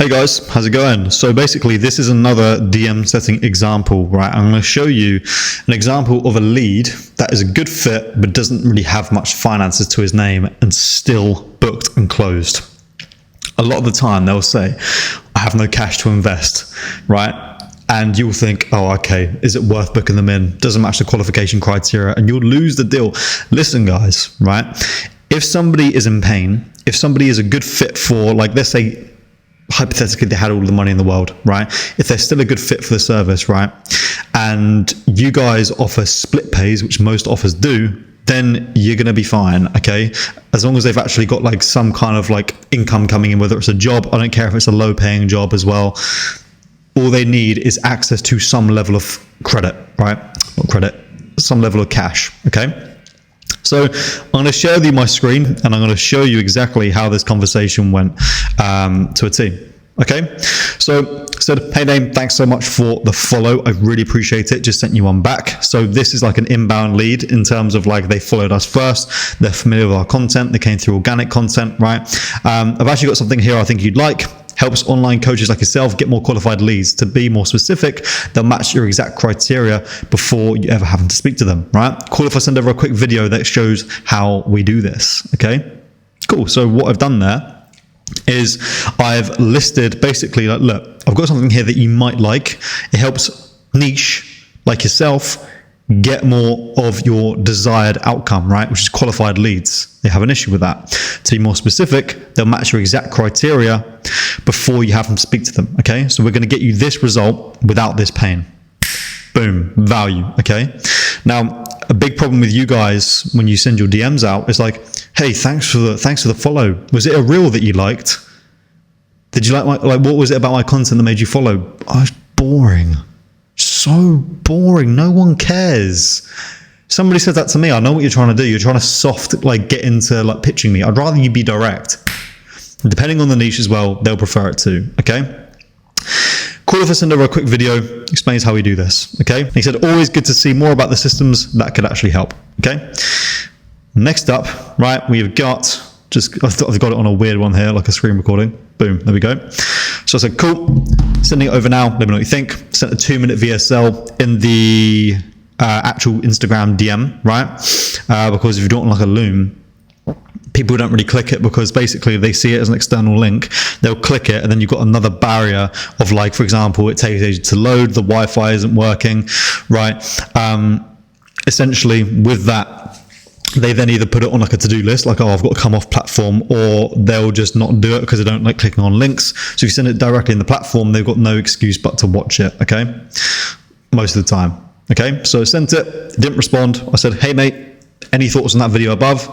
Hey guys, how's it going? So basically this is another DM setting example, right? I'm going to show you an example of a lead that is a good fit but doesn't really have much finances to his name and still booked and closed. A lot of the time they'll say, I have no cash to invest, right? And you'll think, oh, okay, is it worth booking them in? Doesn't match the qualification criteria, and you'll lose the deal. Listen guys, right? If somebody is in pain, if somebody is a good fit for, like, let's say, hypothetically they had all the money in the world, right? If they're still a good fit for the service, right? And you guys offer split pays, which most offers do, then you're going to be fine, okay? As long as they've actually got like some kind of like income coming in, whether it's a job, I don't care if it's a low paying job as well. All they need is access to some level of credit, right? Not credit, some level of cash, okay? So I'm going to share with you my screen and I'm going to show you exactly how this conversation went to a T. Okay, so hey name, thanks so much for the follow. I really appreciate it. Just sent you one back. So this is like an inbound lead in terms of like they followed us first. They're familiar with our content. They came through organic content, right? I've actually got something here I think you'd like. Helps online coaches like yourself get more qualified leads. To be more specific, they'll match your exact criteria before you ever have to speak to them, right? Cool if I send over a quick video that shows how we do this, okay? Cool, so what I've done there is I've listed basically like, look, I've got something here that you might like. It helps niche like yourself get more of your desired outcome, right? Which is qualified leads. They have an issue with that. To be more specific, they'll match your exact criteria before you have them speak to them, okay? So we're going to get you this result without this pain. Boom, value, okay? Now, a big problem with you guys when you send your DMs out is like, hey, thanks for the follow. Was it a reel that you liked? Did you like what was it about my content that made you follow? Oh, it's boring. So boring. No one cares. Somebody said that to me. I know what you're trying to do. You're trying to soft like get into like pitching me. I'd rather you be direct. Depending on the niche as well, they'll prefer it too. Okay. Cool if I send over a quick video, explains how we do this. Okay. He said, always good to see more about the systems that could actually help. Okay. Next up, right, we've got I've got it on a weird one here, like a screen recording. Boom, there we go. So I said, cool, sending it over now. Let me know what you think. Sent a 2-minute VSL in the actual Instagram DM, right? Because if you don't like a loom, people don't really click it because basically they see it as an external link. They'll click it and then you've got another barrier of like, for example, it takes ages to load, the Wi-Fi isn't working, right? Essentially with that, they then either put it on like a to-do list, like, oh, I've got to come off platform, or they'll just not do it because they don't like clicking on links. So if you send it directly in the platform, they've got no excuse but to watch it, okay? Most of the time, okay? So I sent it, didn't respond. I said, hey mate, any thoughts on that video above?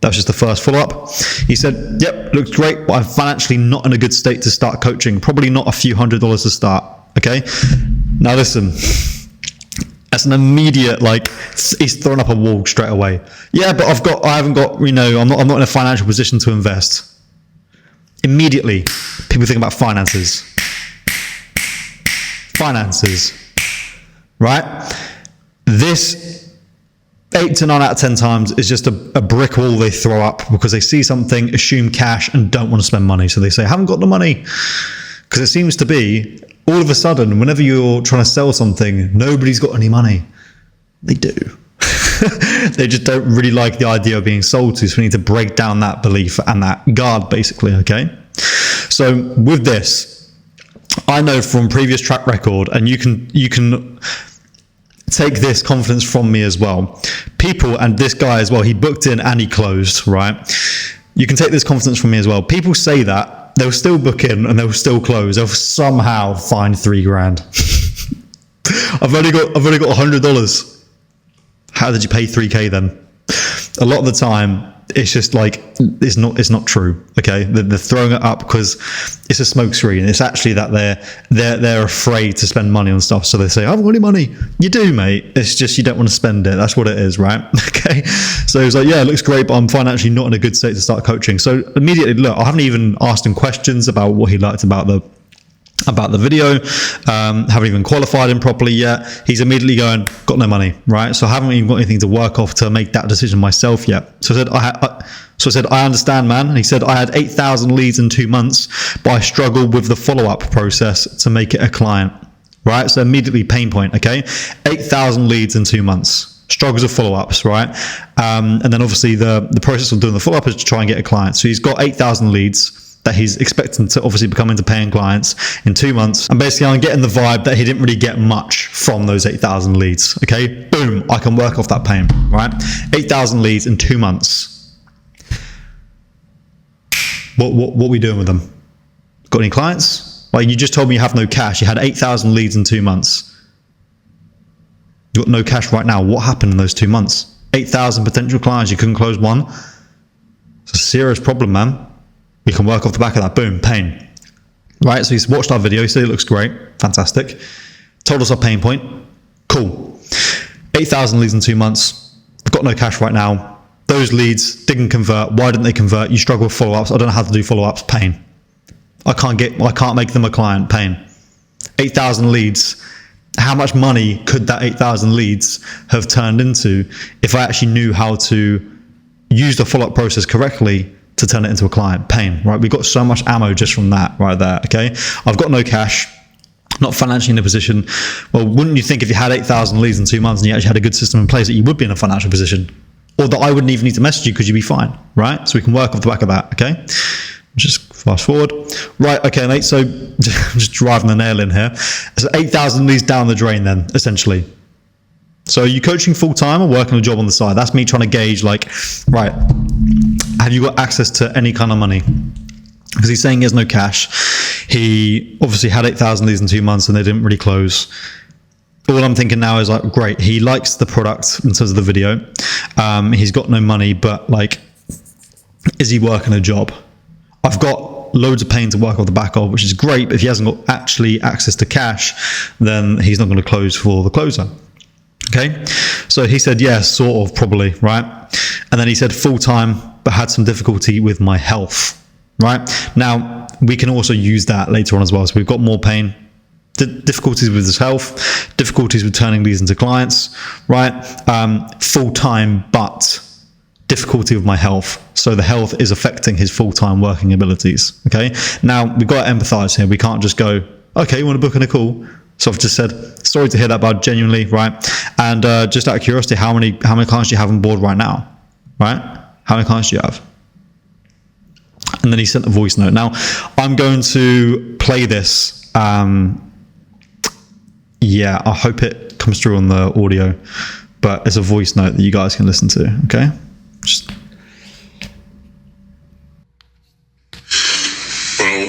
That was just the first follow-up. He said, yep, looks great, but I'm financially not in a good state to start coaching. Probably not a few $100s to start, okay? Now listen, that's an immediate, like, he's thrown up a wall straight away. Yeah, but I haven't got, you know, I'm not in a financial position to invest. Immediately, people think about finances. Finances, right? This 8 to 9 out of 10 times is just a brick wall they throw up because they see something, assume cash, and don't want to spend money. So they say, I haven't got the money. Because it seems to be, all of a sudden, whenever you're trying to sell something, nobody's got any money. They do. They just don't really like the idea of being sold to. So we need to break down that belief and that guard, basically, okay? So with this, I know from previous track record, and you can take this confidence from me as well. People, and this guy as well, he booked in and he closed, right? You can take this confidence from me as well. People say that, they'll still book in and they'll still close. They'll somehow find $3,000. I've only got $100. How did you pay 3K then? A lot of the time, it's just like, it's not true. Okay. They're throwing it up because it's a smoke screen. It's actually that they're afraid to spend money on stuff. So they say, I haven't got any money. You do, mate. It's just, you don't want to spend it. That's what it is. Right. Okay. So he's like, yeah, it looks great, but I'm financially not in a good state to start coaching. So immediately, look, I haven't even asked him questions about what he liked about the about the video, haven't even qualified him properly yet. He's immediately going, got no money, right? So I haven't even got anything to work off to make that decision myself yet. So I said, I understand, man. And he said, I had 8,000 leads in 2 months, but I struggled with the follow-up process to make it a client, right? So immediately pain point, okay? 8,000 leads in 2 months. Struggles with follow-ups, right? And then obviously the process of doing the follow-up is to try and get a client. So he's got 8,000 leads that he's expecting to obviously become into paying clients in 2 months. And basically I'm getting the vibe that he didn't really get much from those 8,000 leads. Okay, boom, I can work off that pain, right? 8,000 leads in 2 months. What are we doing with them? Got any clients? Like, you just told me you have no cash. You had 8,000 leads in 2 months. You got no cash right now. What happened in those 2 months? 8,000 potential clients, you couldn't close one. It's a serious problem, man. We can work off the back of that. Boom, pain. Right, so he's watched our video. He said it looks great. Fantastic. Told us our pain point. Cool. 8,000 leads in 2 months. I've got no cash right now. Those leads didn't convert. Why didn't they convert? You struggle with follow-ups. I don't know how to do follow-ups. Pain. I can't make them a client. Pain. 8,000 leads. How much money could that 8,000 leads have turned into if I actually knew how to use the follow-up process correctly to turn it into a client? Pain, right? We got so much ammo just from that right there, okay? I've got no cash, not financially in a position. Well, wouldn't you think if you had 8,000 leads in 2 months and you actually had a good system in place that you would be in a financial position? Or that I wouldn't even need to message you because you'd be fine, right? So we can work off the back of that, okay? Just fast forward. Right, okay, mate, so just driving the nail in here. So 8,000 leads down the drain then, essentially. So are you coaching full-time or working a job on the side? That's me trying to gauge, like, right, have you got access to any kind of money? Because he's saying he has no cash. He obviously had 8,000 leads in 2 months and they didn't really close. All I'm thinking now is, like, great, he likes the product in terms of the video. He's got no money, but, like, is he working a job? I've got loads of pain to work off the back of, which is great, but if he hasn't got actually access to cash, then he's not going to close for the closer. Okay, so he said, yeah, sort of, probably, right? And then he said full-time, but had some difficulty with my health, right? Now, we can also use that later on as well. So we've got more pain, difficulties with his health, difficulties with turning these into clients, right? Full-time, but difficulty with my health. So the health is affecting his full-time working abilities, okay? Now, we've got to empathize here. We can't just go, okay, you want to book in a call? So I've just said, sorry to hear that, bud, genuinely, right? And just out of curiosity, how many clients do you have on board right now, right? How many clients do you have? And then he sent a voice note. Now, I'm going to play this. Yeah, I hope it comes through on the audio, but it's a voice note that you guys can listen to, okay? Well,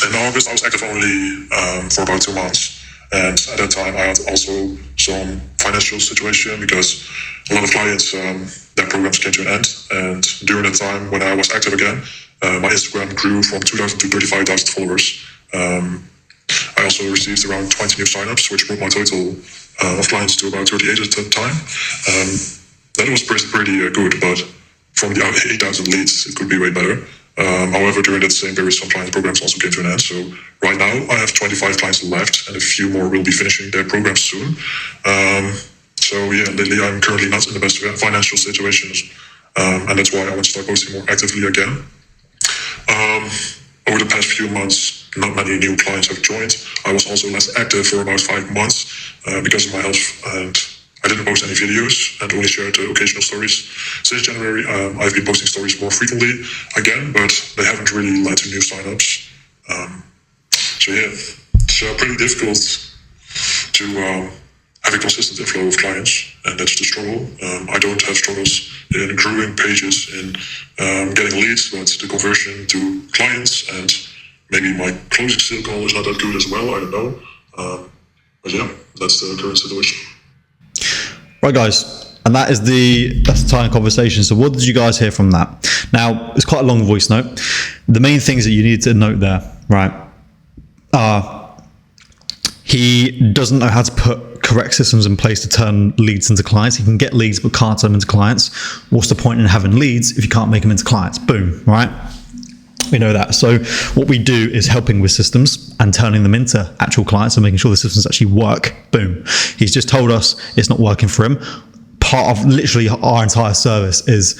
in August, I was active only for about 2 months. And at that time, I had also some financial situation because a lot of clients, their programs came to an end. And during that time, when I was active again, my Instagram grew from 2,000 to 35,000 followers. I also received around 20 new signups, which brought my total of clients to about 38 at the time. That was pretty good, but from the 8,000 leads, it could be way better. However, during that same period, some client programs also came to an end. So right now I have 25 clients left and a few more will be finishing their programs soon. So yeah, lately I'm currently not in the best financial situations. And that's why I want to start posting more actively again. Over the past few months, not many new clients have joined. I was also less active for about 5 months because of my health, and I didn't post any videos and only shared occasional stories. Since January, I've been posting stories more frequently again, but they haven't really led to new signups. So yeah, it's pretty difficult to have a consistent inflow of clients, and that's the struggle. I don't have struggles in growing pages, in getting leads, but the conversion to clients and maybe my closing sale call is not that good as well. I don't know. But yeah, that's the current situation. Right, guys, and that's the entire conversation. So what did you guys hear from that? Now, it's quite a long voice note. The main things that you need to note there, right, he doesn't know how to put correct systems in place to turn leads into clients. He can get leads but can't turn them into clients. What's the point in having leads if you can't make them into clients? Boom, right? We know that. So what we do is helping with systems and turning them into actual clients and making sure the systems actually work. Boom. He's just told us it's not working for him. Part of literally our entire service is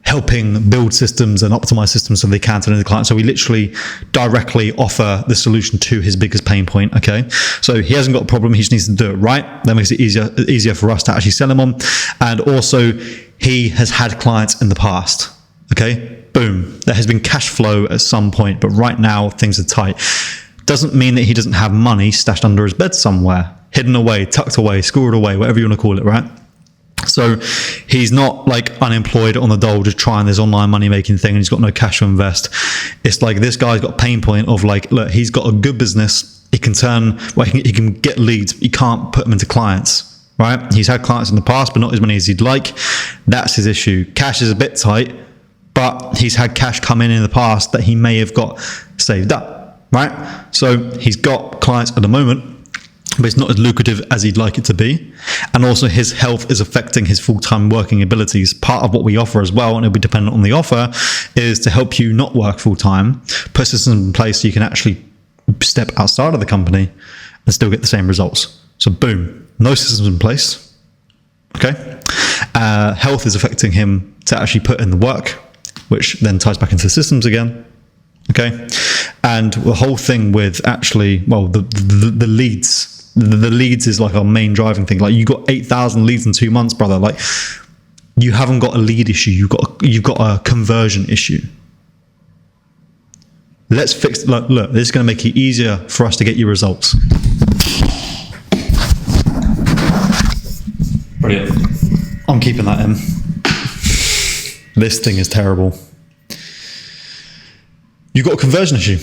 helping build systems and optimize systems so they can turn into clients. So we literally directly offer the solution to his biggest pain point. Okay. So he hasn't got a problem. He just needs to do it right. That makes it easier for us to actually sell him on. And also he has had clients in the past. Okay. Boom. There has been cash flow at some point, but right now things are tight. Doesn't mean that he doesn't have money stashed under his bed somewhere, hidden away, tucked away, scored away, whatever you want to call it, right? So he's not like unemployed on the dole, just trying this online money making thing and he's got no cash to invest. It's like this guy's got a pain point of like, look, he's got a good business. He can he can get leads. He can't put them into clients, right? He's had clients in the past, but not as many as he'd like. That's his issue. Cash is a bit tight, but he's had cash come in the past that he may have got saved up, right? So he's got clients at the moment, but it's not as lucrative as he'd like it to be. And also his health is affecting his full-time working abilities. Part of what we offer as well, and it'll be dependent on the offer, is to help you not work full-time, put systems in place so you can actually step outside of the company and still get the same results. So boom, no systems in place, okay? Health is affecting him to actually put in the work, which then ties back into the systems again, okay? And the whole thing with actually, well, the leads, the leads is like our main driving thing. Like you got 8,000 leads in 2 months, brother. Like you haven't got a lead issue. You've got a conversion issue. Let's fix, look, this is going to make it easier for us to get you results. Brilliant. I'm keeping that in. This thing is terrible. You've got a conversion issue.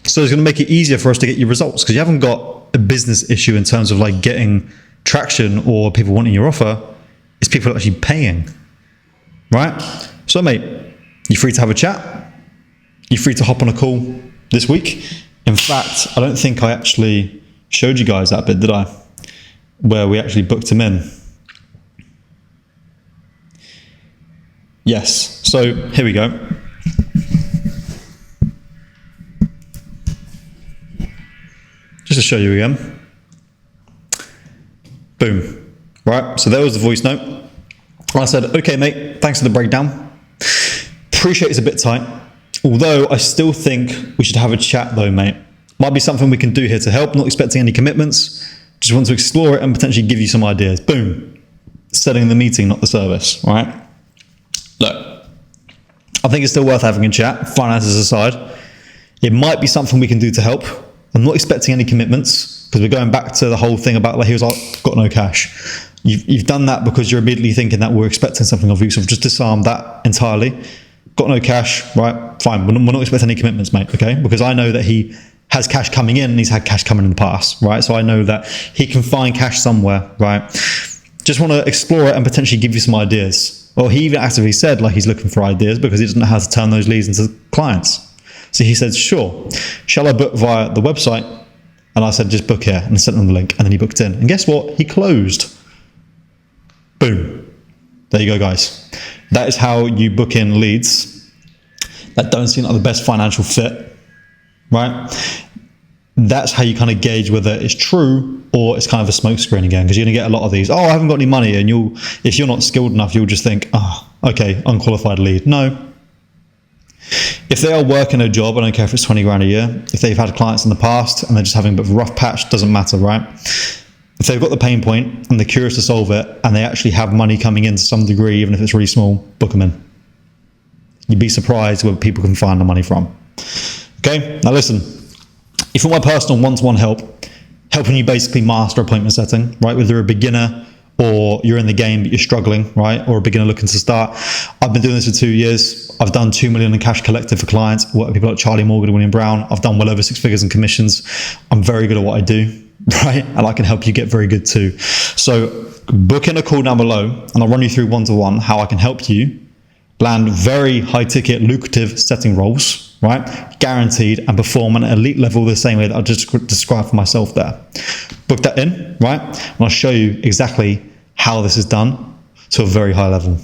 So it's going to make it easier for us to get you results because you haven't got a business issue in terms of like getting traction or people wanting your offer. It's people actually paying, right? So mate, you free to have a chat? You free to hop on a call this week? In fact, I don't think I actually showed you guys that bit, did I? Where we actually booked him in. Yes. So here we go. Just to show you again. Boom. Right. So there was the voice note. I said, okay, mate, thanks for the breakdown. Appreciate it's a bit tight. Although I still think we should have a chat though, mate. Might be something we can do here to help. Not expecting any commitments. Just want to explore it and potentially give you some ideas. Boom. Setting the meeting, not the service. All right. Look, I think it's still worth having a chat, finances aside. It might be something we can do to help. I'm not expecting any commitments because we're going back to the whole thing about like, he was like, got no cash. You've done that because you're immediately thinking that we're expecting something of you. So I've just disarmed that entirely. Got no cash, right? Fine. We're not expecting any commitments, mate. Okay. Because I know that he has cash coming in and he's had cash coming in the past, right? So I know that he can find cash somewhere, right? Just want to explore it and potentially give you some ideas. Well, he even actively said like he's looking for ideas because he doesn't know how to turn those leads into clients. So he said, sure, shall I book via the website? And I said, just book here, and sent him the link, and then he booked in. And guess what? He closed. Boom. There you go, guys. That is how you book in leads that don't seem like the best financial fit, right? That's how you kind of gauge whether it's true or it's kind of a smokescreen again, because you're going to get a lot of these. Oh, I haven't got any money. And if you're not skilled enough, you'll just think, okay, unqualified lead. No. If they are working a job, I don't care if it's 20 grand a year. If they've had clients in the past and they're just having a bit of a rough patch, doesn't matter, right? If they've got the pain point and they're curious to solve it and they actually have money coming in to some degree, even if it's really small, book them in. You'd be surprised where people can find the money from. Okay, now listen, if you want my personal one-to-one help, helping you basically master appointment setting, right? Whether you're a beginner or you're in the game but you're struggling, right? Or a beginner looking to start. I've been doing this for 2 years. I've done 2 million in cash collected for clients, work with people like Charlie Morgan and William Brown. I've done well over 6 figures in commissions. I'm very good at what I do, right? And I can help you get very good too. So book in a call down below and I'll run you through one-to-one how I can help you land very high ticket, lucrative setting roles, right? Guaranteed, and perform at an elite level the same way that I just described for myself there. Book that in, right? And I'll show you exactly how this is done to a very high level.